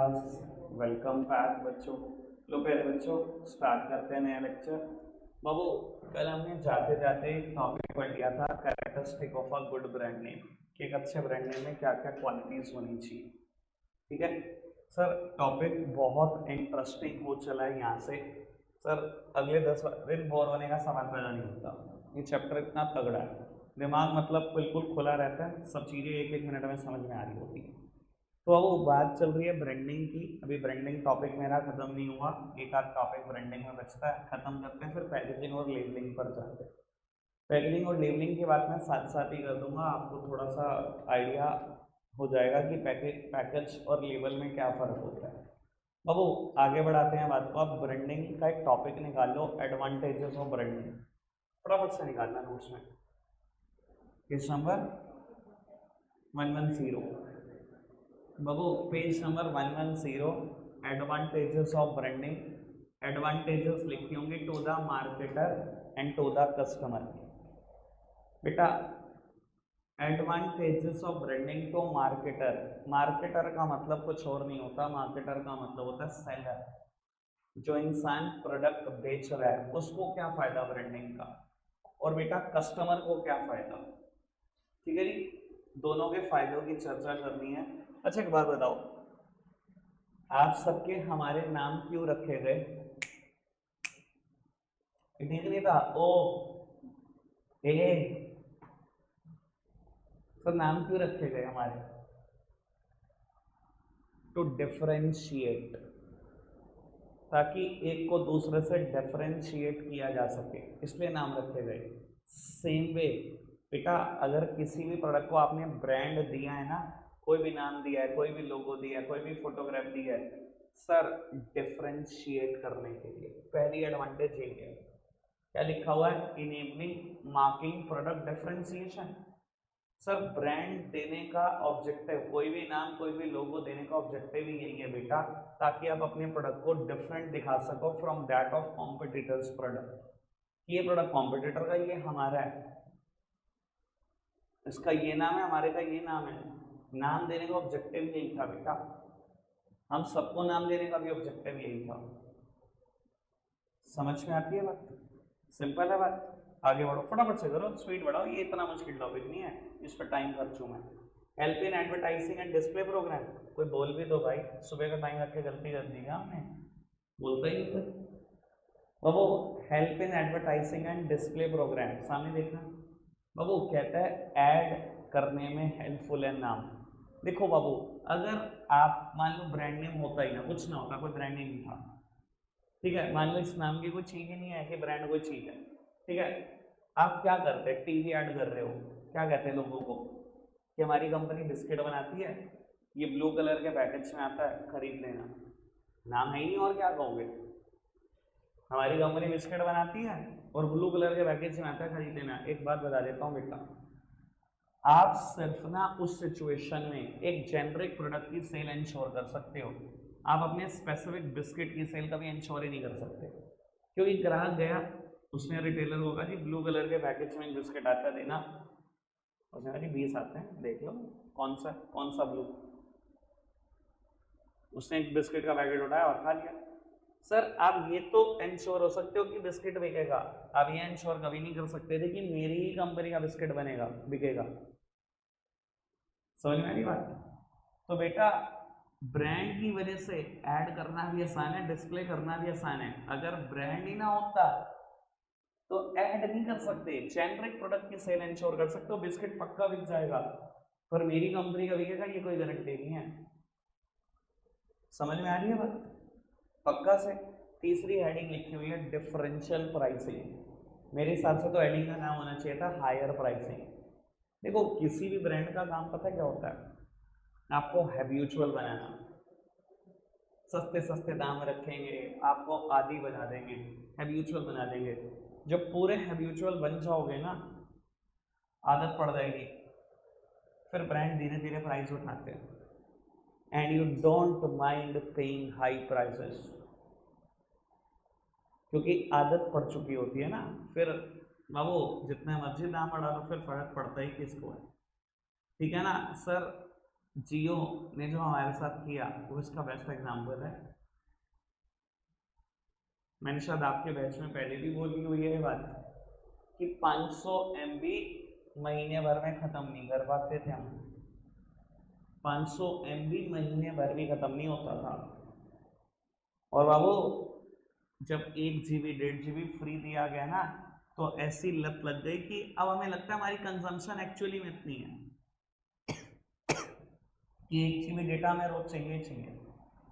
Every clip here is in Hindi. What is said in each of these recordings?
क्लास। वेलकम बैक बच्चों। लो प्यारे बच्चों, स्टार्ट करते हैं नया लेक्चर। बाबू, कल हमने जाते जाते एक टॉपिक पढ़ लिया था, characteristic of a good brand name, कि एक अच्छे ब्रांड नेम में क्या क्या क्वालिटीज होनी चाहिए। ठीक है सर, टॉपिक बहुत इंटरेस्टिंग हो चला है यहाँ से। सर अगले 10 दिन बोर होने का सवाल पैदा नहीं होता। ये चैप्टर इतना तगड़ा है, दिमाग मतलब बिल्कुल खुला रहता है, सब चीज़ें एक एक मिनट में समझ में आ रही होती है। तो अब वो बात चल रही है ब्रांडिंग की। अभी ब्रांडिंग टॉपिक मेरा खत्म नहीं हुआ, एक आध टॉपिक ब्रांडिंग में बचता है, खत्म करते हैं, फिर पैकेजिंग और लेबलिंग पर जाते हैं। पैकेजिंग और लेबलिंग की बात मैं साथ साथ ही कर दूंगा, आपको थोड़ा सा आइडिया हो जाएगा कि पैकेज और लेबल में क्या फ़र्क होता है। बाबू आगे बढ़ाते हैं बात को। आप ब्रांडिंग का एक टॉपिक निकाल लो, एडवांटेजेस ऑफ ब्रांडिंग, फटाफट से निकालना नोट्स में। Page number 110। बाबू page number 110, advantages of branding. Advantages लिखे होंगे to the marketer and to the customer. बेटा advantages of branding to marketer. Marketer का मतलब कुछ और नहीं होता, मार्केटर का मतलब होता है सेलर। जो इंसान प्रोडक्ट बेच रहा है उसको क्या फायदा ब्रांडिंग का, और बेटा कस्टमर को क्या फायदा। ठीक है जी, दोनों के फायदों की चर्चा करनी है। अच्छा एक बात बताओ, आप सबके हमारे नाम क्यों रखे गए? ठीक नहीं था ओ ए, तो नाम क्यों रखे गए हमारे? टू डिफरेंशिएट, ताकि एक को दूसरे से डिफरेंशिएट किया जा सके, इसलिए नाम रखे गए। सेम वे बेटा, अगर किसी भी प्रोडक्ट को आपने ब्रांड दिया है ना, कोई भी नाम दिया है, कोई भी लोगो दिया है, कोई भी फोटोग्राफ दिया है, सर डिफरेंशिएट करने के लिए पहली एडवांटेज यही है। क्या लिखा हुआ है? Enabling marking product differentiation. Sir brand देने का ऑब्जेक्टिव, कोई भी नाम कोई भी लोगो देने का ऑब्जेक्टिव ही यही है बेटा, ताकि आप अपने प्रोडक्ट को डिफरेंट दिखा सको from that of competitors product. ये प्रोडक्ट कॉम्पिटिटर का, ये हमारा है, इसका ये नाम है, हमारे का ये नाम है। नाम देने का ऑब्जेक्टिव यही था बेटा, हम सबको नाम देने का भी ऑब्जेक्टिव यही था। समझ में आती है बात? सिंपल है बात। आगे बढ़ो, फटाफट से करो, स्पीड बढ़ाओ, ये इतना मुश्किल टॉपिक नहीं है, इस पर टाइम खर्चू मैं। Help in advertising and display program, कोई बोल भी दो भाई, सुबह का टाइम रख के गलती कर दी क्या हमने? बोलता ही नहीं। बाबू help in advertising and display programme, सामने देखना। बाबू कहता है ऐड करने में हेल्पफुल है नाम। देखो बाबू, अगर आप मान लो ब्रांड नेम होता ही ना, कुछ ना होता, कोई ब्रांड नेम नहीं था, ठीक है, मान लो इस नाम की कोई चीज ही नहीं है कि ब्रांड कोई चीज है, ठीक है, आप क्या करते हैं? टीवी ऐड कर रहे हो, क्या कहते हैं लोगों को कि हमारी कंपनी बिस्किट बनाती है, ये ब्लू कलर के पैकेज में आता है, खरीद लेना। नाम है ही नहीं, और क्या कहोगे? हमारी कंपनी बिस्किट बनाती है और ब्लू कलर के पैकेज में आता है, खरीद लेना। एक बात बता देता हूँ बेटा, आप सिर्फ ना उस सिचुएशन में एक जेनरिक प्रोडक्ट की सेल इंश्योर कर सकते हो, आप अपने स्पेसिफिक बिस्किट की सेल कभी इंश्योर ही नहीं कर सकते। क्योंकि ग्राहक गया, उसने रिटेलर को कहा जी ब्लू कलर के पैकेज में एक बिस्किट आता है देना, उसने कहा जी 20 आते हैं देख लो, कौन सा ब्लू। उसने एक बिस्किट का पैकेट उठाया और खा लिया। सर आप ये तो इंश्योर हो सकते हो कि बिस्किट बिकेगा, आप ये इंश्योर कभी नहीं कर सकते थे कि मेरी ही कंपनी का बिस्किट बनेगा बिकेगा। समझ में आ रही बात? तो बेटा ब्रांड की वजह से ऐड करना भी आसान है, डिस्प्ले करना भी आसान है। अगर ब्रांड ही ना होता तो ऐड नहीं कर सकते, जेनरिक प्रोडक्ट की सेल इंश्योर कर सकते हो, बिस्किट पक्का बिक जाएगा, पर मेरी कंपनी का बिकेगा ये कोई गारंटी नहीं है। समझ में आ रही है बात? पक्का से। तीसरी हेडिंग लिखी हुई है डिफरेंशियल प्राइसिंग। मेरे हिसाब से तो हेडिंग का नाम होना चाहिए था हायर प्राइसिंग। देखो किसी भी ब्रांड का काम पता क्या होता है, आपको हैबिचुअल बनाना। सस्ते सस्ते दाम रखेंगे, आपको आदी बना देंगे, हैबिचुअल बना देंगे। जब पूरे हैबिचुअल बन जाओगे ना, आदत पड़ जाएगी, फिर ब्रांड धीरे धीरे प्राइस उठाते हैं and you don't mind paying high prices, क्योंकि आदत पड़ चुकी होती है ना। फिर बाबू जितने मर्जी दाम बढ़ा लो, फिर फर्क पड़ता ही किसको है? ठीक है ना सर? जियो ने जो हमारे साथ किया वो इसका बेस्ट एग्जाम्पल है। मैंने शायद आपके बैच में पहले भी बोली हुई है ये बात कि 500 MB महीने भर में ख़त्म नहीं कर पाते थे हम। 500 MB महीने भर भी ख़त्म नहीं होता था। और बाबू जब 1 GB 1.5 GB फ्री दिया गया ना तो ऐसी लत लग गई कि अब हमें लगता है हमारी कंजम्पशन एक्चुअली में इतनी है कि 1 GB डेटा हमें रोज चाहिए चाहिए।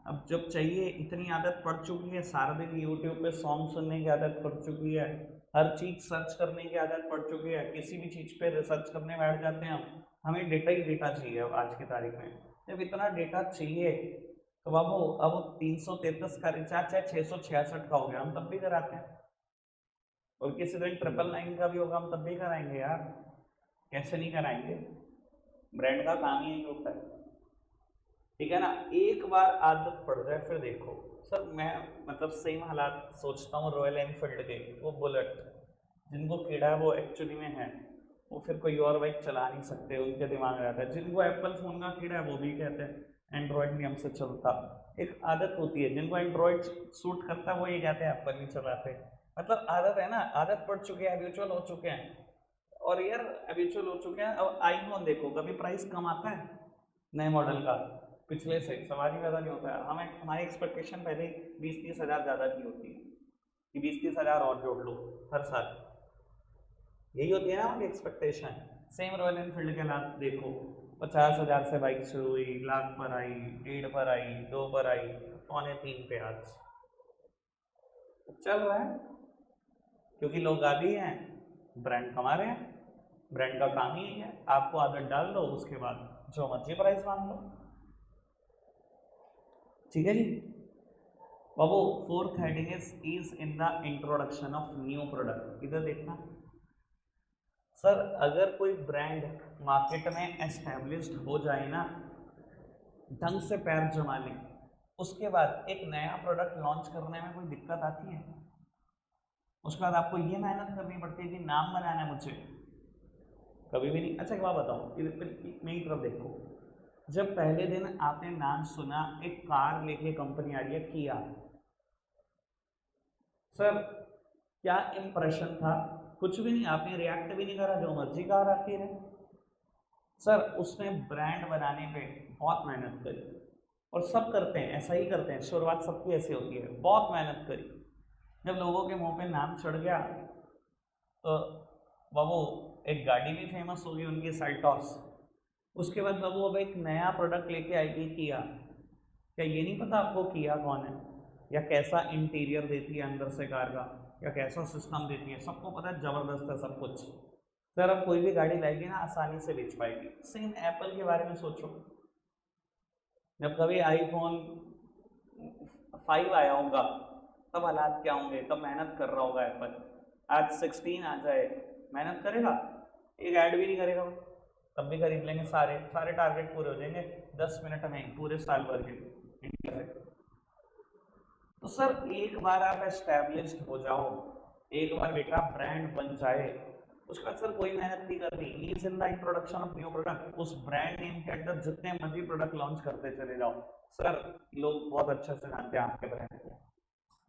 अब जब चाहिए इतनी आदत पड़ चुकी है, सारा दिन यूट्यूब पे सॉन्ग सुनने की आदत पड़ चुकी है, हर चीज़ सर्च करने की आदत पड़ चुकी है, किसी भी चीज़ पे रिसर्च करने बैठ जाते हैं हम, हमें डेटा ही डेटा चाहिए अब आज की तारीख में। जब इतना डेटा चाहिए तो बाबू अब 333 का रिचार्ज है 666 का हो गया, हम तब भी कराते हैं। और किसी दिन 999 का भी होगा हम तब भी कराएंगे यार, कैसे नहीं कराएंगे। ब्रांड का काम ही यही होता है, ठीक है ना। एक बार आदत पड़ जाए फिर देखो। सर मैं मतलब सेम हालात सोचता हूँ रॉयल एनफील्ड के, वो बुलेट जिनको कीड़ा है वो एक्चुअली में है, वो फिर कोई और बाइक चला नहीं सकते, उनके दिमाग में रहता है। जिनको एप्पल फ़ोन का कीड़ा है वो भी कहते हैं एंड्रॉयड नहीं हमसे चलता। एक आदत होती है, जिनको एंड्रॉयड सूट करता है वो ये कहते हैं एप्पल नहीं चलाते। मतलब आदत है ना, आदत पड़ चुकी है, हैबिचुअल हो चुके हैं। और यार हैबिचुअल हो चुके हैं। अब आईफोन देखो, कभी प्राइस कम आता है नए मॉडल का पिछले से, सवाल ही पैदा नहीं होता है। हमें हमारी एक्सपेक्टेशन पहले 20-30 हज़ार ज़्यादा की होती है कि 20-30 हज़ार और जोड़ लो हर साल, यही होती है ना हमारी एक्सपेक्टेशन। सेम रॉयल एनफील्ड के नाम देखो, 50 हज़ार से बाइक शुरू हुई, लाख पर आई, 1.5 पर आई, 2 पर आई, 2.25 पे आज चल रहा है। क्योंकि लोग आदी हैं, ब्रांड कमा रहे हैं, ब्रांड का काम ही है। आपको आदत डाल दो, उसके बाद जो मर्जी प्राइस मान लो, ठीक है जी। बाबू fourth heading is in the introduction of new product. इधर देखना सर, अगर कोई ब्रांड मार्केट में एस्टेब्लिश्ड हो जाए ना, ढंग से पैर जमा लें, उसके बाद एक नया प्रोडक्ट लॉन्च करने में कोई दिक्कत आती है? उसके बाद आपको ये मेहनत करनी पड़ती है कि नाम बनाना है मुझे? कभी भी नहीं। अच्छा एक बात बताओ, मेरी तरफ देखो, जब पहले दिन आपने नाम सुना एक कार लेके कंपनी आ रही है किया, सर क्या इंप्रेशन था? कुछ भी नहीं, आपने रिएक्ट भी नहीं करा, जो मर्जी कार आती है। सर उसने ब्रांड बनाने पे बहुत मेहनत करी, और सब करते हैं, ऐसा ही करते हैं, शुरुआत सबकी ऐसी होती है, बहुत मेहनत करी। जब लोगों के मुंह पे नाम चढ़ गया तो बाबू एक गाड़ी भी फेमस होगी उनकी, साल्टॉस। उसके बाद बाबू अब एक नया प्रोडक्ट लेके आएगी किया। क्या ये नहीं पता आपको किया कौन है, या कैसा इंटीरियर देती है अंदर से कार का, या कैसा सिस्टम देती है? सबको पता है, ज़बरदस्त है सब कुछ। सर अब कोई भी गाड़ी लाएगी ना आसानी से बेच पाएगी। सेम एप्पल के बारे में सोचो, जब कभी आईफोन 5 आया होगा तब हालात क्या होंगे, तब मेहनत कर रहा होगा एप्पल। आज 16 आ जाए, मेहनत करेगा? एक ऐड भी नहीं करेगा वो, तब भी खरीद लेंगे सारे सारे, टारगेट पूरे हो जाएंगे 10 मिनट में पूरे साल भर के इंडिया से। तो सर एक बार आप एस्टैब्लिश्ड हो जाओ, एक बार बेटा ब्रांड बन जाए, उसके बाद सर कोई मेहनत नहीं करनी। Ease in the introduction of new product, उस ब्रांड नेम के अंदर जितने मर्जी प्रोडक्ट लॉन्च करते चले जाओ, सर लोग बहुत अच्छे से जानते हैं आपके ब्रांड को।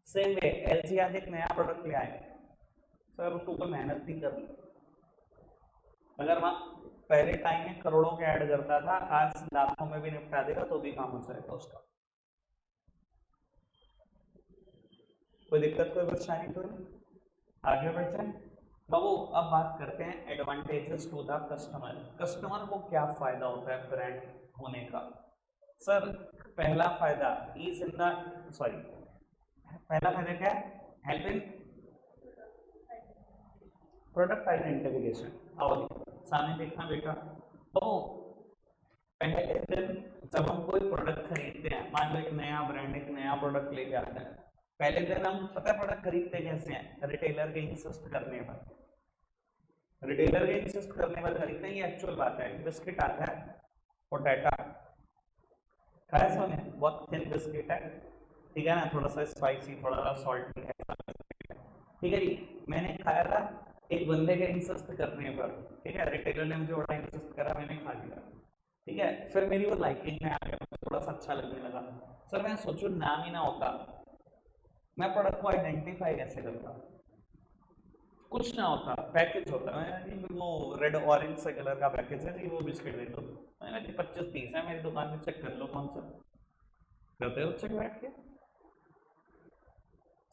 सेम वे एलजी आज एक नया प्रोडक्ट ले आए, सर उसको कोई मेहनत नहीं करनी। अगर वहाँ पहले टाइम में करोड़ों के ऐड करता था, आज लाखों में भी निपटा देगा तो भी काम हो जाएगा उसका। कोई दिक्कत कोई परेशानी तो नहीं? आगे बढ़ जाए बाबू। अब बात करते हैं advantages to the customer. Customer को क्या फायदा होता है ब्रांड होने का? सर पहला फायदा इज इन द सॉरी पहला फायदा क्या है? Help in product identification. आओ सामने देखना बेटा, तो पहले दिन जब हम कोई प्रोडक्ट खरीदते हैं, मान लो एक नया ब्रांड एक नया प्रोडक्ट लेके आता है, पहले दिन हम पता है प्रोडक्ट खरीदते कैसे हैं? रिटेलर के इंसिस्ट करने पर, रिटेलर के इंसिस्ट करने पर खरीदते हैं, ये एक्चुअल बात है। बिस्किट आता है पोटैटा, खाया सोने, बहुत थिन बिस्किट है, ठीक है ना, थोड़ा सा स्पाइसी, थोड़ा सा सॉल्टी है, ठीक है जी। मैंने खाया था एक बंदे के इंसिस्ट करने पर, ठीक है, रिटेलर ने मुझे बड़ा इंसिस्ट करा, मैंने खा लिया। ठीक है, फिर मेरी वो लाइकिंग में आ गया, मुझे थोड़ा सा अच्छा लगने लगा। सर मैं सोचूं नाम ही ना होता, मैं प्रोडक्ट को आइडेंटिफाई कैसे करता? कुछ ना होता, पैकेज होता, मैं जी वो रेड ऑरेंज से कलर का पैकेज है जी, वो बिस्किट दे दो, मैंने जी 25-30 है मेरी दुकान में, चेक कर लो कौन सा। करते हो चेक बैठ के?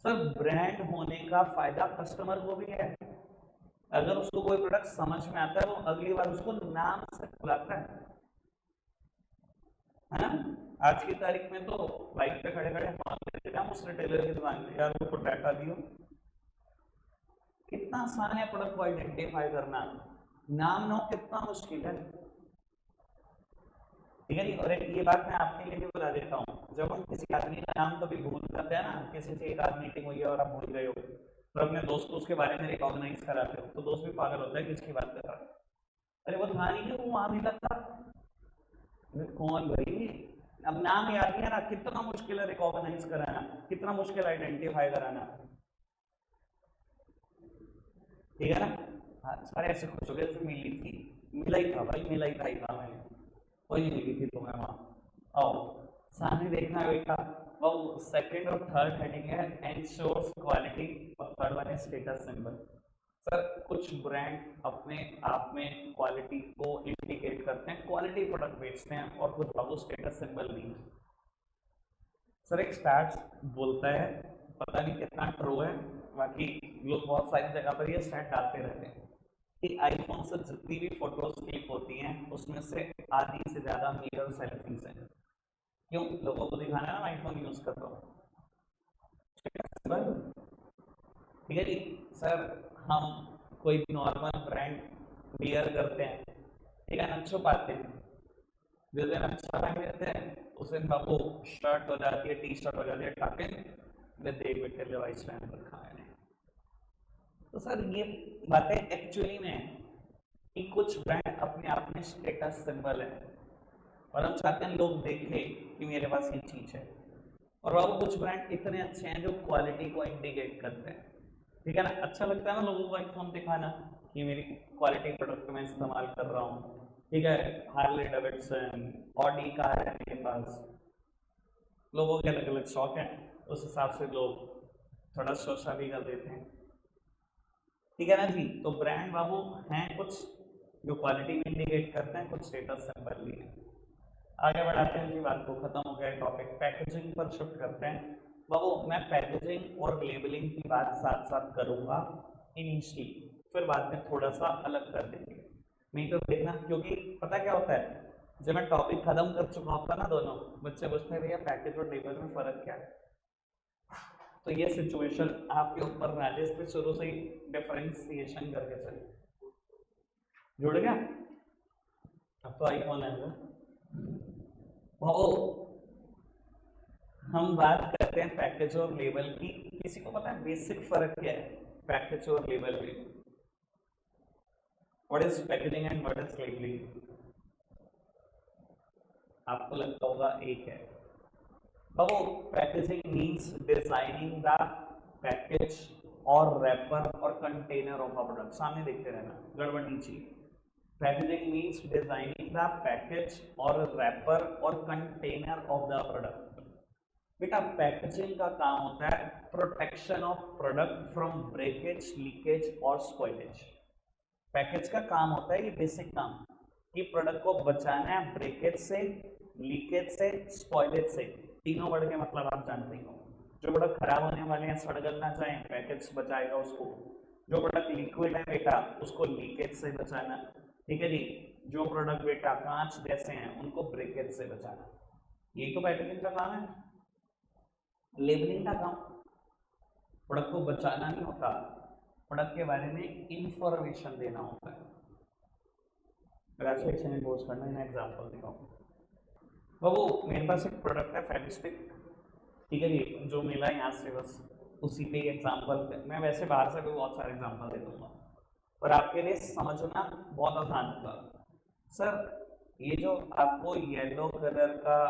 सर ब्रांड होने का फायदा कस्टमर को भी है, अगर उसको कोई प्रोडक्ट समझ में आता है वो अगली बार उसको नाम से बुलाता है ना? आज की तारीख में तो बाइक पे खड़े खड़े हम उस रिटेलर की दुकान पे, यार वो पोटैटो दियो, कितना आसान है प्रोडक्ट को आइडेंटिफाई करना, नाम नो कितना मुश्किल है। ठीक है जी, और ये बात मैं आपके लिए भी बता देता हूँ, जब हम किसी आदमी का नाम कभी भूल जाते हैं ना, किसी से एक आध मीटिंग हुई है और आप भूल गए हो, तो अपने दोस्त को उसके बारे में रिकॉग्नाइज कराते हो, तो दोस्त भी पागल होता है किसकी बात कर रहा है, अरे वो था नहीं, वो वहां मिला था। कौन भाई? अब नाम याद नहीं है ना, कितना मुश्किल है रिकॉग्नाइज कराना, कितना मुश्किल आइडेंटिफाई कराना। ठीक है ना? हाँ, सारे ऐसे खुश हो गए जैसे मिली थी, मिला ही था भाई, मिला ही था मैंने, कोई नहीं मिली थी तुम्हें वहां आओ, सामने देखना बेटा। वो सेकंड और थर्ड हेडिंग है एंश्योर्स क्वालिटी, और थर्ड वन है स्टेटस सिंबल। सर कुछ ब्रांड अपने आप में क्वालिटी को इंडिकेट करते हैं, क्वालिटी प्रोडक्ट बेचते हैं, और कुछ बाबू स्टेटस सिंबल नहीं। सर एक स्टैट्स बोलता है, पता नहीं कितना ट्रू है, बाकी लोग बहुत सारी जगह पर ये स्टैट डालते रहते हैं कि आईफोन से जितनी भी फोटोज क्लिक होती हैं उसमें से आधी से ज्यादा मिरर सेल्फीज हैं। क्यों? लोगों को दिखाना है ना आईफोन यूज कर रहा हूँ। ठीक है जी। सर हम कोई भी नॉर्मल ब्रांड वियर करते हैं, ठीक है ना, छुपाते हैं, जिस दिन अच्छा पहन लेते हैं उस दिन बाबू शर्ट हो जाती है, टी शर्ट हो जाती है, टाके में देख बेटे डिवाइस पहन रखा है। तो सर ये बातें एक्चुअली में है कि कुछ ब्रांड अपने आप में स्टेटस सिंबल है, और हम चाहते हैं लोग देखें कि मेरे पास ये चीज है, और बाबू कुछ ब्रांड इतने अच्छे हैं जो क्वालिटी को इंडिकेट करते हैं। ठीक है ना, अच्छा लगता है ना लोगों को आईफोन दिखाना कि मेरी क्वालिटी प्रोडक्ट मैं इस्तेमाल कर रहा हूँ। ठीक है, हार्ले डेविडसन, ऑडी कार है मेरे पास, लोगों के अलग अलग शौक हैं, उस हिसाब से लोग थोड़ा सोचा भी कर देते हैं। ठीक है ना जी, तो ब्रांड बाबू हैं कुछ जो क्वालिटी भी इंडिकेट करते हैं, कुछ स्टेटस सिंबल भी है। आगे बढ़ाते हैं जी, बात को खत्म हो गया टॉपिक, पैकेजिंग पर शिफ्ट करते हैं। बाबू मैं पैकेजिंग और लेबलिंग की बात साथ साथ करूंगा इनिशियली, फिर बाद में थोड़ा सा अलग कर देंगे, नहीं तो देखना, क्योंकि पता क्या होता है, जब मैं टॉपिक खत्म कर चुका होता ना, दोनों बच्चे पूछते हैं भैया पैकेज और लेबल में फर्क क्या है, तो ये सिचुएशन आपके ऊपर में आ जाए, इसलिए शुरू से ही डिफरेंशिएशन करके चले। जुड़ गया? अब तो आईफोन है वो। हम बात करते हैं पैकेज और लेबल की, किसी को पता है बेसिक फर्क क्या है पैकेज और लेबल में? What is packaging and what is labeling? आपको लगता होगा एक है बाबू, packaging means designing the package और रैपर और कंटेनर ऑफ अ प्रोडक्ट, सामने देखते रहना, गड़बड़ नहीं चाहिए। Packaging means designing the package और रैपर और कंटेनर ऑफ द प्रोडक्ट। बेटा पैकेजिंग का काम होता है protection of product from breakage, leakage और स्पॉइलेज। पैकेज का काम होता है ये बेसिक काम कि प्रोडक्ट को बचाना है ब्रेकेज से, लीकेज से, स्पॉइलेज से, तीनों वर्ड के मतलब आप जानते हो। जो प्रोडक्ट खराब होने वाले हैं, सड़ गलना चाहे, पैकेज बचाएगा उसको। जो प्रोडक्ट लिक्विड है बेटा उसको लीकेज से बचाना। ठीक है जी, जो प्रोडक्ट बेटा कांच जैसे हैं उनको ब्रेकेज से बचाना, यही तो पैकेजिंग का काम है। लेबलिंग का काम प्रोडक्ट को बचाना नहीं होता, प्रोडक्ट के बारे में इंफॉर्मेशन देना होता है। ग्राफिक्स में पोस्ट करना है, एग्जांपल दिखाऊं। बाबू मेरे पास एक प्रोडक्ट है फेविस्टिक, ठीक है जी, जो मिला यहाँ से बस उसी पे एग्जांपल, मैं वैसे बाहर से भी बहुत सारे एग्जांपल दे दूंगा और आपके लिए समझना बहुत आसान होगा। सर ये जो आपको येलो कलर का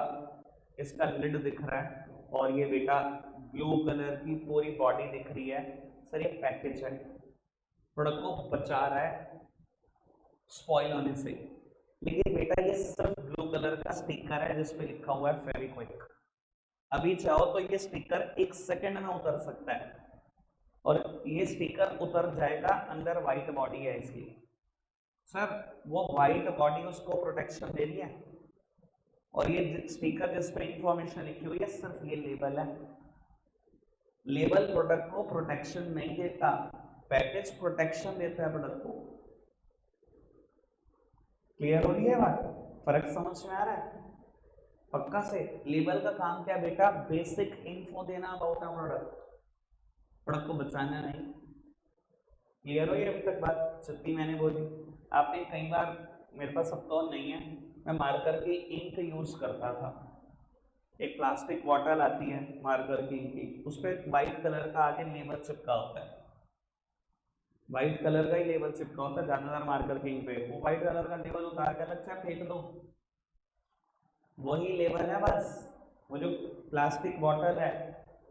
इसका लिड दिख रहा है, और ये बेटा ब्लू कलर की पूरी बॉडी दिख रही है, सर ये पैकेज है, प्रोडक्ट को बचा रहा है स्पॉइल होने से, लेकिन बेटा ये सिर्फ ब्लू कलर का स्टिकर है जिसपे लिखा हुआ है फेविक्विक। अभी चाहो तो ये स्टिकर 1 सेकंड में उतर सकता है, और ये स्टिकर उतर जाएगा, अंदर व्हाइट बॉडी है इसकी। सर वो व्हाइट बॉडी उसको प्रोटेक्शन दे रही है, और ये स्टिकर जिस पे इंफॉर्मेशन लिखी हुई है सिर्फ ये लेबल है। लेबल प्रोडक्ट को प्रोटेक्शन नहीं देता, पैकेज प्रोटेक्शन देता है प्रोडक्ट को। क्लियर हो रही है बात? फर्क समझ में आ रहा है पक्का से? लेबल का काम क्या बेटा? बेसिक इन्फो देना अबाउट अ प्रोडक्ट, प्रोडक्ट को बचाना नहीं। क्लियर हो? ये अभी तक बात जितनी मैंने बोली। आपने कई बार, मेरे पास अब तो नहीं है, मैं मार्कर की इंक यूज करता था। एक प्लास्टिक बॉटल आती है मार्कर की इंक की, उस पर व्हाइट कलर का आगे लेबल चिपका होता है, व्हाइट कलर का ही लेबल चिपका होता है ज्यादातर मार्कर की इंक पे। वो व्हाइट कलर का लेबल उतार के अलग से फेंक दो, वही लेबल है बस। वो जो प्लास्टिक बॉटल है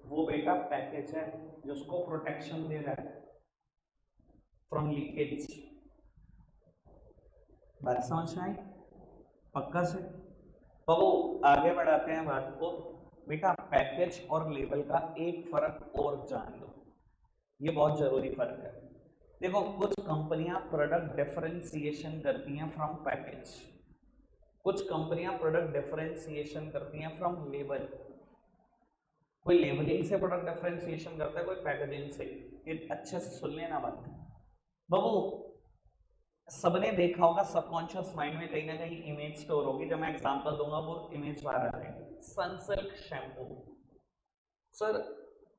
वो बेटा पैकेज है जिसको प्रोटेक्शन दे रहा है फ्रॉम लीकेज। बात समझ में आई पक्का से? तो आगे बढ़ाते हैं बात को। बेटा पैकेज और लेबल का एक फर्क और जान लो, ये बहुत जरूरी फर्क है। देखो कुछ कंपनियां प्रोडक्ट डिफरेंशिएशन करती हैं फ्रॉम पैकेज, कुछ कंपनियां प्रोडक्ट डिफरेंशिएशन करती हैं फ्रॉम लेबल। कोई लेबलिंग से प्रोडक्ट डिफरेंशिएशन करता है, कोई पैकेजिंग से। ये अच्छे से सुन लेना बात। बाबू सबने देखा होगा, सबकॉन्शियस माइंड में कहीं ना कहीं इमेज स्टोर होगी। जब मैं एग्जांपल दूंगा वो इमेज बाहर आ जाएगी। सनसिल्क शैम्पू, सर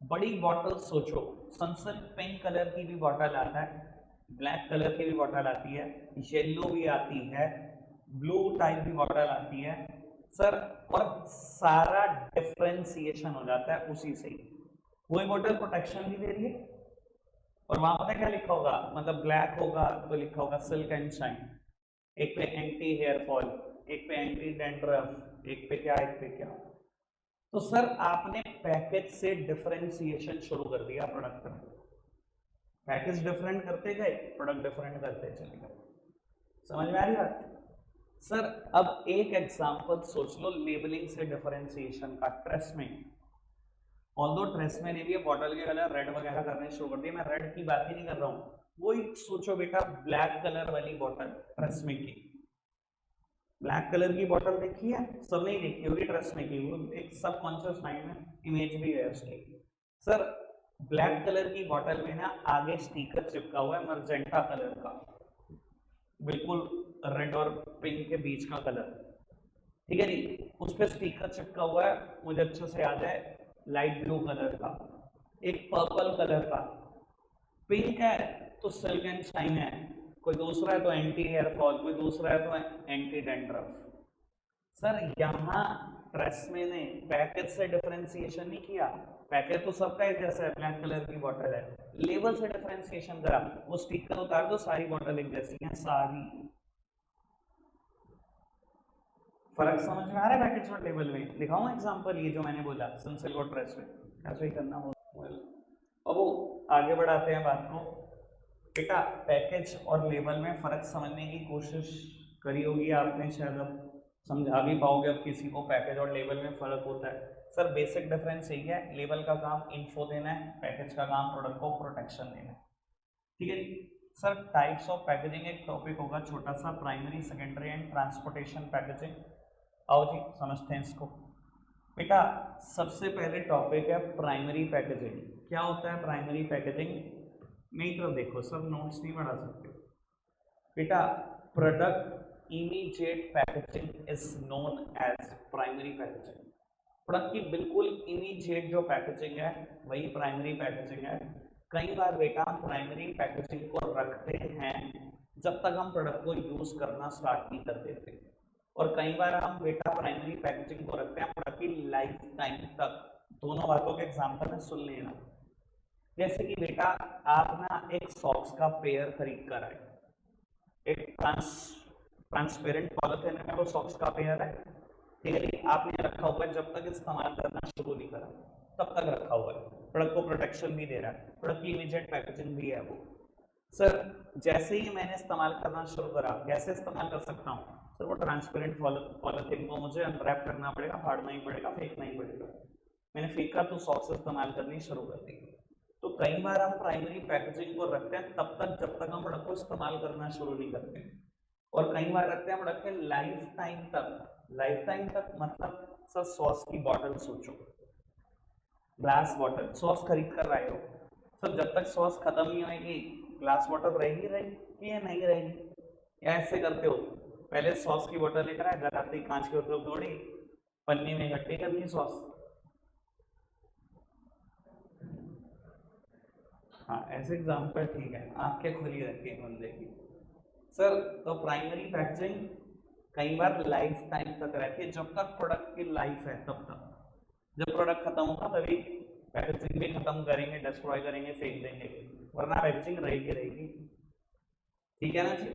बड़ी बॉटल सोचो, सनसिल्क पिंक कलर की भी बॉटल आता है, ब्लैक कलर की भी बॉटल आती है, येलो भी आती है, ब्लू टाइप की बॉटल आती है सर, और सारा डिफरेंशिएशन हो जाता है उसी से। वही बॉटल प्रोटेक्शन भी दे रही है, और वहां पता क्या लिखा होगा, मतलब ब्लैक होगा तो लिखा होगा सिल्क एंड शाइन, एक पे एंटी हेयर फॉल, एक पे एंटी डेंड्रफ, एक पे क्या, एक पे क्या। तो सर आपने पैकेज से डिफरेंशिएशन शुरू कर दिया प्रोडक्ट में। पैकेज डिफरेंट करते गए, प्रोडक्ट डिफरेंट करते चले गए। समझ में आ रही बात? सर अब एक एग्जांपल सोच लो लेबलिंग से डिफरेंशिएशन का। ट्रेसमे, ऑल्दो ट्रेसमे ने भी बॉटल के कलर रेड वगैरह करने शुरू कर दिए, मैं रेड की बात ही नहीं कर रहा हूँ। वही सोचो बेटा ब्लैक कलर वाली बॉटल ट्रेसमे की, ब्लैक कलर की बॉटल देखी है? सबने ही देखी होगी ट्रेसमे की, वो एक सबकॉन्शियस माइंड में इमेज भी है उसकी। सर ब्लैक कलर की बॉटल में ना आगे स्टिकर चिपका हुआ है मर्जेंटा कलर का, बिल्कुल रेड और पिंक के बीच का कलर, ठीक है जी। उस पर स्टिकर चिपका हुआ है, मुझे अच्छे से याद है, लाइट ब्लू कलर का, एक पर्पल कलर का, पिंक है तो सिल्क एंड शाइन है, कोई दूसरा है तो एंटी हेयर फॉल, कोई दूसरा है तो एंटी डेंड्रफ। सर यहाँ ट्रेसमे ने पैकेज से डिफरेंशिएशन नहीं किया, पैकेज तो सबका एक जैसा है, ब्लैक कलर की बॉटल है, लेबल से डिफरेंशिएशन करा, वो स्टिकर उतार दो सारी बॉटल एक जैसी हैं सारी। फर्क समझ में आ रहा है पैकेज और लेबल में? दिखाऊं एग्जांपल, ये जो मैंने बोला सनसिल्क और ट्रेसमे, ऐसे ही करना होगा। अब वो आगे बढ़ाते हैं बात को। बेटा पैकेज और लेबल में फर्क समझने की कोशिश करी होगी आपने, शायद अब समझा भी पाओगे अब किसी को पैकेज और लेबल में फर्क होता है। सर बेसिक डिफरेंस यही है, लेबल का काम इन्फो देना है, पैकेज का काम प्रोडक्ट को प्रोटेक्शन देना है, ठीक है जी। सर टाइप्स ऑफ पैकेजिंग एक टॉपिक होगा छोटा सा, primary, secondary and transportation packaging. आओ जी समझते हैं इसको। बेटा सबसे पहले टॉपिक है प्राइमरी पैकेजिंग। क्या होता है प्राइमरी पैकेजिंग? मेरी तरफ देखो, सब नोट्स नहीं बढ़ा सकते बेटा। Product immediate packaging is known as primary packaging. Product की बिल्कुल इमीडिएट जो पैकेजिंग है वही प्राइमरी पैकेजिंग है। कई बार बेटा हम प्राइमरी पैकेजिंग को रखते हैं जब तक हम प्रोडक्ट को यूज करना स्टार्ट नहीं कर देते, और कई बार हम बेटा प्राइमरी पैकेजिंग को रखते हैं प्रोडक्ट की लाइफ टाइम तक। दोनों बातों के एग्जांपल में सुन लेना। जैसे कि बेटा आप ना एक सॉक्स का पेयर खरीद कर आए, एक ट्रांसपेरेंट पॉलिथीन में वो सॉक्स का पेयर है, ठीक है, आपने रखा हुआ है, जब तक इस्तेमाल करना शुरू नहीं करा तब तक रखा हुआ है, प्रोडक्ट को प्रोटेक्शन भी दे रहा है, प्रोडक्ट की इमीडिएट पैकेजिंग भी है वो। सर जैसे ही मैंने इस्तेमाल करना शुरू करा, कैसे इस्तेमाल कर सकता हूँ? सर वो ट्रांसपेरेंट पॉलिथीन को मुझे अनरैप करना पड़ेगा, फाड़ना ही पड़ेगा, फेंकना ही पड़ेगा। मैंने फेंका तो सॉक्स इस्तेमाल करनी शुरू कर दी। तो कई बार हम प्राइमरी पैकेजिंग को रखते हैं तब तक जब तक हम प्रोडक्ट को इस्तेमाल करना शुरू नहीं करते, और कई बार रखते हैं प्रोडक्ट के लाइफ टाइम तक। लाइफ टाइम तक मतलब सर सॉस की बॉटल सोचो, ग्लास बॉटल सॉस खरीद कर आए हो सर, जब तक सॉस खत्म नहीं होगी ग्लास बॉटल रहेगी या नहीं रहेगी, या ऐसे करते हो पहले सॉस की बोतल लेकर आए, घर आते ही कांच की बोतल तोड़ी, पन्नी में इकट्ठी कर ली सॉस। हाँ ऐसे एग्जाम्पल ठीक है, आंखें खुली रहती है बंदे की। सर तो प्राइमरी पैकेजिंग कई बार लाइफ टाइम तक रहती है, जब तक प्रोडक्ट की लाइफ है तब तक। जब प्रोडक्ट खत्म होगा तभी पैकेजिंग भी खत्म करेंगे, डिस्ट्रॉय करेंगे, फेंक देंगे, वरना पैकेजिंग रहेगी रहेगी। ठीक है ना जी,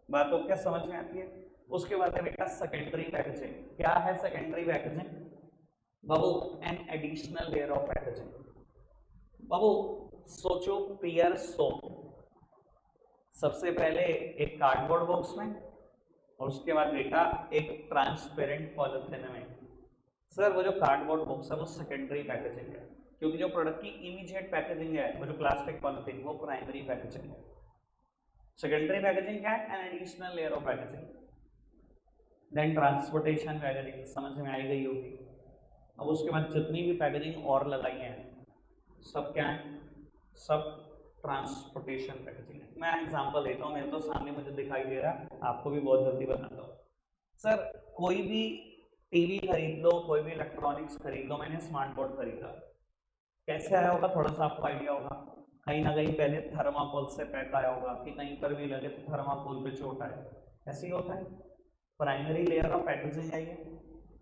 बात तो क्या समझ में आती है। उसके बाद है बेटा सेकेंडरी पैकेजिंग। क्या है सेकेंडरी पैकेजिंग? बाबू an additional layer of packaging. बाबू सोचो पियर सोप, सबसे पहले एक कार्डबोर्ड बॉक्स में और उसके बाद बेटा एक ट्रांसपेरेंट पॉलिथीन में। सर वो जो कार्डबोर्ड बॉक्स है वो सेकेंडरी पैकेजिंग है, क्योंकि जो प्रोडक्ट की इमीडिएट पैकेजिंग है वो जो प्लास्टिक पॉलिथीन वो प्राइमरी पैकेजिंग है। सेकेंडरी पैकेजिंग क्या है? An additional layer of packaging. Then transportation packaging समझ में आई गई होगी। अब उसके बाद जितनी भी पैकेजिंग और लगाई है सब क्या है? सब ट्रांसपोर्टेशन पैकेजिंग है। मैं एग्जांपल देता हूँ, मेरे तो सामने मुझे दिखाई दे रहा है, आपको भी बहुत जल्दी बताता हूँ। सर कोई भी टीवी खरीद लो, कोई भी इलेक्ट्रॉनिक्स खरीद लो, मैंने स्मार्ट बोर्ड खरीदा, कैसे आया होगा थोड़ा सा आपको आइडिया होगा। कहीं ना कहीं पहले थर्माकोल से पैक आया होगा, कि कहीं पर भी लगे तो थर्माकोल पे चोट आए, ऐसे ही होता है। प्राइमरी लेयर ऑफ पैकेजिंग है ये,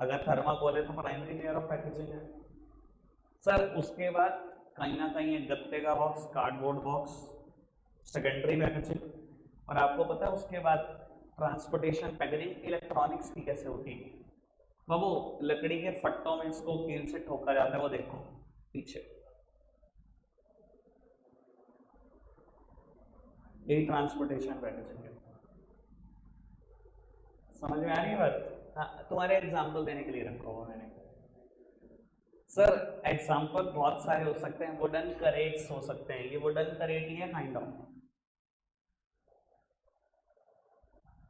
अगर थर्माकोल है तो प्राइमरी लेयर ऑफ पैकेजिंग है। सर उसके बाद कहीं ना कहीं एक गत्ते का box, cardboard box, secondary packaging. और आपको पता है उसके बाद ट्रांसपोर्टेशन पैकेजिंग इलेक्ट्रॉनिक्स की कैसे होती है? बाबू लकड़ी के फट्टों में इसको कील से ठोका जाता है, वो देखो पीछे, यही ट्रांसपोर्टेशन पैकेजिंग है। समझ में आ रही है बात? हाँ तुम्हारे एग्जाम्पल देने के लिए रखा हुआ मैंने। सर एग्जाम्पल बहुत सारे हो सकते हैं, वुडन करेट्स हो सकते हैं, ये वुडन करेट ही है काइंड ऑफ।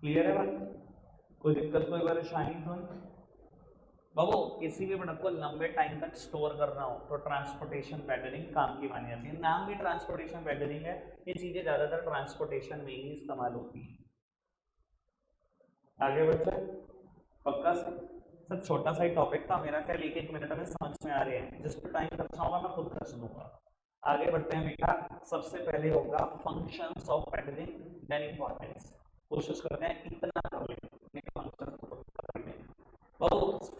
क्लियर है बात? कोई दिक्कत कोई परेशानी तो नहीं? बाबू किसी भी प्रोडक्ट को लंबे टाइम तक स्टोर करना हो तो ट्रांसपोर्टेशन पैकेजिंग काम की मानी जाती है। नाम भी ट्रांसपोर्टेशन पैकेजिंग है, ये चीजें ज्यादातर ट्रांसपोर्टेशन में ही इस्तेमाल होती है। आगे बढ़ते हैं, पक्का सर छोटा सा ही टॉपिक था मेरा, क्या एक एक मिनट में समझ में आ रहे हैं, जिस पर टाइम खर्चा होगा मैं खुद खर्च दूंगा। आगे बढ़ते हैं बेटा, सबसे पहले होगा functions of packaging, then importance. कोशिश करते हैं इतना कर लें फंक्शन को।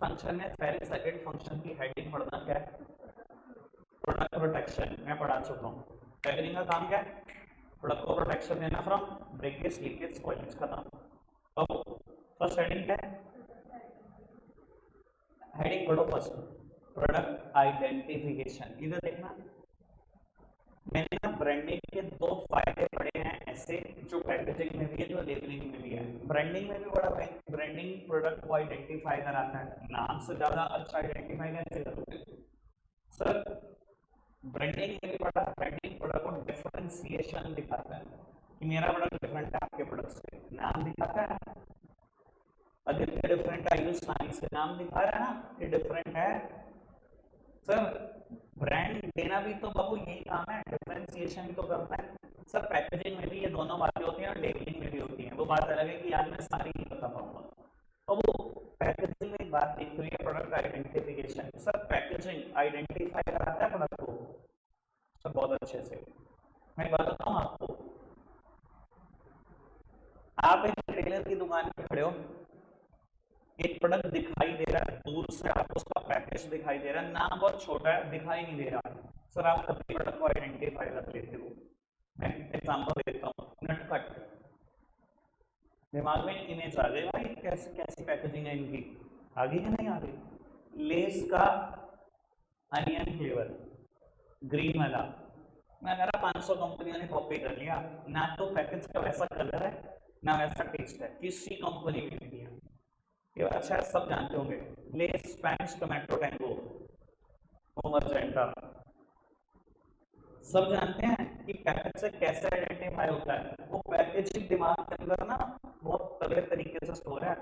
फंक्शन में पहले सेकंड फंक्शन की हेडिंग पढ़ना क्या है? प्रोडक्ट प्रोटेक्शन, मैं पढ़ा चुका हूँ। पैकेजिंग का काम क्या है? प्रोडक्ट को प्रोटेक्शन देना फ्रॉम ब्रेकेज, लीकेज, स्पॉइलेज, खत्म। अब फर्स्ट हेडिंग क्या है? हेडिंग पढ़ो फर्स्ट, प्रोडक्ट आइडेंटिफिकेशन। इधर देखना, मैंने ना ब्रांडिंग के दो फायदे पढ़े हैं ऐसे, जो पैकेजिंग में भी है जो लेबलिंग में भी है। ब्रांडिंग में भी बड़ा है, ब्रांडिंग प्रोडक्ट को आइडेंटिफाई कराता है, नाम से ज्यादा अच्छा आइडेंटिफाई कैसे करोगे सर? ब्रांडिंग में भी बड़ा, ब्रांडिंग प्रोडक्ट को डिफरेंशिएशन दिखाता है कि मेरा प्रोडक्ट डिफरेंट है आपके प्रोडक्ट से, नाम दिखाता है। आदित्य डिफरेंट है, आयुष साइंस से नाम दिखा रहा है ना कि डिफरेंट है। सर ब्रांड देना भी तो बाबू यही काम है, डिफरेंशिएशन भी तो करता है। सर पैकेजिंग में भी ये दोनों बातें होती हैं और लेबलिंग में भी होती हैं। वो बात अलग है कि आज मैं सारी नहीं बता पाऊंगा। अब वो पैकेजिंग में एक बात लिखी हुई है, product identification. Sir packaging identify कराता है प्रोडक्ट को सर बहुत अच्छे से। मैं बात बताऊँ आपको, आप एक टेलर की दुकान पे खड़े हो, एक प्रोडक्ट दिखाई दे रहा है दूर से, आपको उसका पैकेज दिखाई दे रहा है, नाम बहुत छोटा है, दिखाई नहीं दे रहा, सर आप कभी प्रोडक्ट को आइडेंटिफाई कर लेते हो। मैं एग्जांपल देता हूँ, नटखट, दिमाग में इमेज आ गई भाई, कैसी कैसी पैकेजिंग है इनकी, आ गई है नहीं आ गई? लेस का अनियन फ्लेवर ग्रीन वाला, मैं मेरा 500 कंपनियों ने कॉपी कर लिया, ना तो पैकेज का वैसा कलर है ना वैसा टेस्ट है, किसी कंपनी में नहीं है। ये बात शायद सब जानते होंगे। ले स्पेनिश टोमेटो टैंगो मर्जेंटा, सब जानते हैं कि पैकेज से कैसे आइडेंटिफाई होता है। वो पैकेजिंग दिमाग के अंदर ना बहुत तगड़े तरीके से स्टोर है।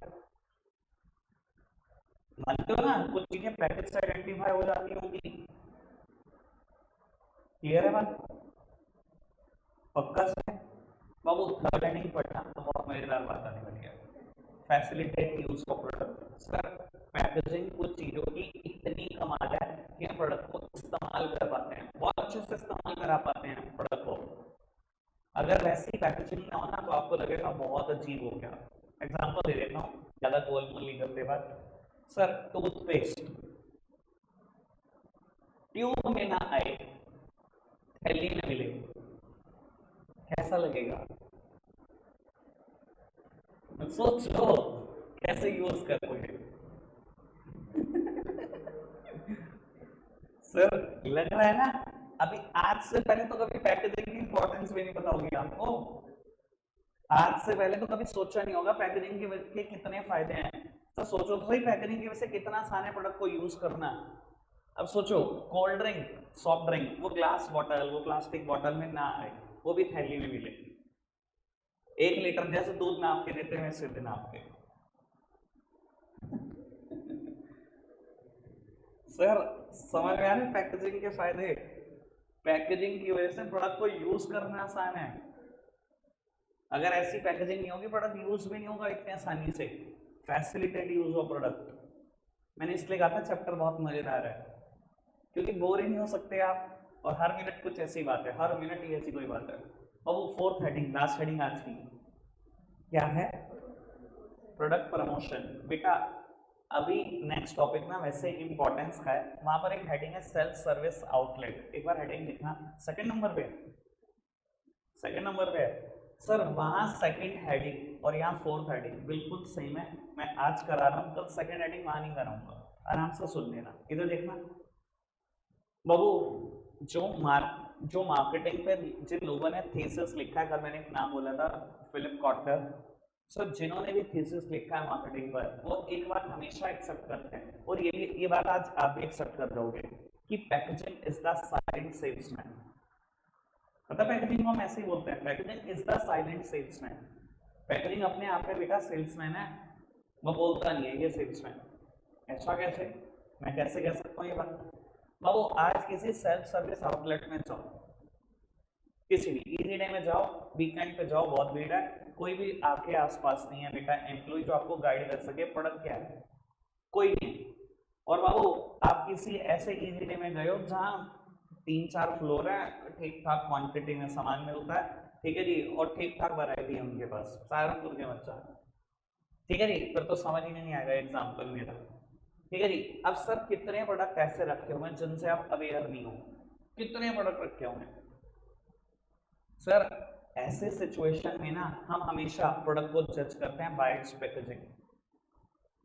मानते हो ना, कुछ चीजें पैकेज से आइडेंटिफाई हो जाती होंगी। क्लियर है बात? पक्का से बाबू थर्ड हेडिंग पढ़ना तो बहुत मजेदार बात आने वाली है। Facilitate use of product. Sir packaging कुछ चीजों की इतनी कमाल है कि हम प्रोडक्ट को इस्तेमाल कर पाते हैं, बहुत अच्छे से इस्तेमाल करा पाते हैं प्रोडक्ट को। अगर वैसी पैकेजिंग ना हो ना तो आपको लगेगा बहुत अजीब हो गया। एग्जांपल दे देता हूँ, ज्यादा गोलमोल नहीं करते बात। सर टूथपेस्ट ट्यूब में ना आए, थैली में मिले, कैसा लगेगा? सोच लो कैसे यूज करोगे। सर लग रहा है ना, अभी आज से पहले तो कभी पैकेजिंग की इंपॉर्टेंस भी नहीं पता होगी आपको। आज से पहले तो कभी सोचा नहीं होगा पैकेजिंग के कितने फायदे हैं। तो सोचो तो सही, पैकेजिंग की वजह से कितना आसान है प्रोडक्ट को यूज करना। अब सोचो कोल्ड ड्रिंक, सॉफ्ट ड्रिंक, वो ग्लास बॉटल, वो प्लास्टिक बॉटल में ना आए, वो भी थैली में मिले। 1 लीटर जैसे दूध नाप के देते हैं वैसे दिन आपके। सर समझ में आ रहे पैकेजिंग के फायदे? पैकेजिंग की वजह से प्रोडक्ट को यूज करना आसान है। अगर ऐसी पैकेजिंग नहीं होगी प्रोडक्ट यूज भी नहीं होगा इतने आसानी से। फैसिलिटेट यूज ऑफ प्रोडक्ट, मैंने इसलिए कहा था चैप्टर बहुत मजेदार है, क्योंकि बोर ही नहीं हो सकते आप। और हर मिनट कुछ ऐसी बात है, हर मिनट ही ऐसी कोई बात है। और वो फोर्थ हेडिंग, लास्ट हेडिंग आज की क्या है? Product promotion. बेटा अभी नेक्स्ट टॉपिक ना वैसे इंपॉर्टेंस का है, वहां पर एक हेडिंग है सेल्फ सर्विस आउटलेट। एक बार हेडिंग लिखना, सेकंड नंबर पे, सेकंड नंबर पे है सर। वहां सेकंड हेडिंग और यहाँ फोर्थ हेडिंग बिल्कुल सेम है। मैं आज करा रहा हूँ, कल सेकंड हेडिंग वहां नहीं कराऊंगा, आराम से सुन लेना। इधर देखना बाबू, जो मार्केटिंग पे जिन लोगों ने थीसिस लिखा है, कल मैंने एक नाम बोला था फिलिप कॉटलर। सो जिन्होंने भी थीसिस लिखा है मार्केटिंग पर, वो एक बात हमेशा एक्सेप्ट करते हैं, और ये बात आज आप भी एक्सेप्ट कर रहोगे कि packaging is the silent salesman. पता पैकेजिंग को हम ऐसे ही बोलते हैं, packaging is the silent salesman. Packaging अपने आप में बेटा सेल्समैन है, वो बोलता नहीं है ये सेल्समैन। ऐसा कैसे? मैं कैसे कह सकता हूँ ये बात? बाबू आज किसी सेल्फ सर्विस आउटलेट में जाओ, किसी भी इजी डे में जाओ, वीकेंड पे जाओ, बहुत भीड़ है, कोई भी आपके आसपास नहीं है बेटा एम्प्लॉय जो आपको गाइड कर सके प्रोडक्ट क्या है, कोई नहीं। और बाबू आप किसी ऐसे इजी डे में गए हो जहाँ 3-4 फ्लोर है, ठीक ठाक क्वांटिटी में सामान मिलता है, ठीक है जी, और ठीक ठाक वैरायटी है उनके पास, सहारनपुर के बच्चा, ठीक है जी, फिर तो समझ ही नहीं आएगा एग्जाम्पल मेरा। ठीक है जी। अब सर कितने प्रोडक्ट ऐसे रखे हुए हैं जिनसे आप अवेयर नहीं हो? कितने प्रोडक्ट रखे हुए हैं सर? ऐसे सिचुएशन में ना हम हमेशा प्रोडक्ट को जज करते हैं बाय इट्स पैकेजिंग।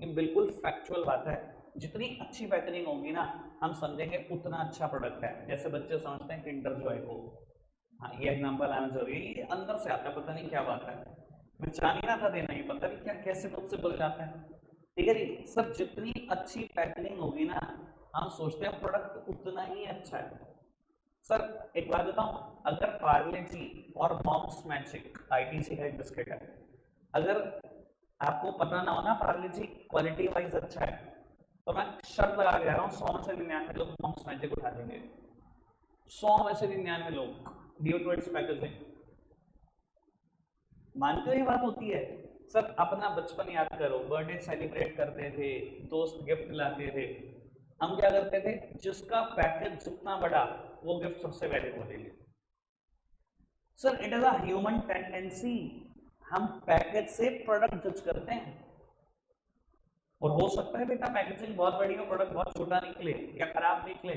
ये बिल्कुल फैक्चुअल बात है। जितनी अच्छी पैकेजिंग होगी ना, हम समझेंगे उतना अच्छा प्रोडक्ट है। जैसे बच्चे समझते हैं किंडर जॉय को, हाँ ये एग्जांपल आना जरूरी है, ये अंदर से आता है, पता नहीं क्या बात है, मैं चाह नहीं रहा था देना, ही पता नहीं क्या कैसे मुझसे बोल जाता है। ठीक है जी। सर जितनी अच्छी पैकेजिंग होगी ना, हम सोचते हैं प्रोडक्ट उतना ही अच्छा है। सर एक बात बताऊं, अगर पार्ले जी और मॉम्स मैजिक आईटीसी का एक बिस्किट है, अगर आपको पता ना हो ना पार्ले जी क्वालिटी वाइज अच्छा है, तो मैं शर्त लगा के कह रहा हूँ 100 में से 99 लोग मॉम्स मैजिक उठा देंगे। 100 में से 99 लोग, ड्यू टू इट्स पैकेजिंग। मानते हो ये बात होती है? सर अपना बचपन याद करो, बर्थडे सेलिब्रेट करते थे, दोस्त गिफ्ट लाते थे, हम क्या करते थे, जिसका पैकेज जितना बड़ा वो गिफ्ट सबसे पहले को देंगे। Sir it is a human tendency, हम पैकेज से प्रोडक्ट जज करते हैं। और हो सकता है बेटा पैकेजिंग बहुत बड़ी हो, प्रोडक्ट बहुत छोटा निकले या खराब निकले,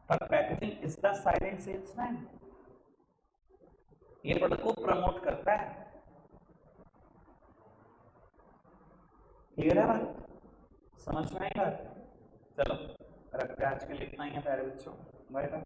पर packaging is the silent salesman, ये प्रोडक्ट को प्रमोट करता है। क्लियर है बात? समझ में आई बात? चलो रखते हैं आज के लिए इतना ही है प्यारे बच्चों, बाय बाय।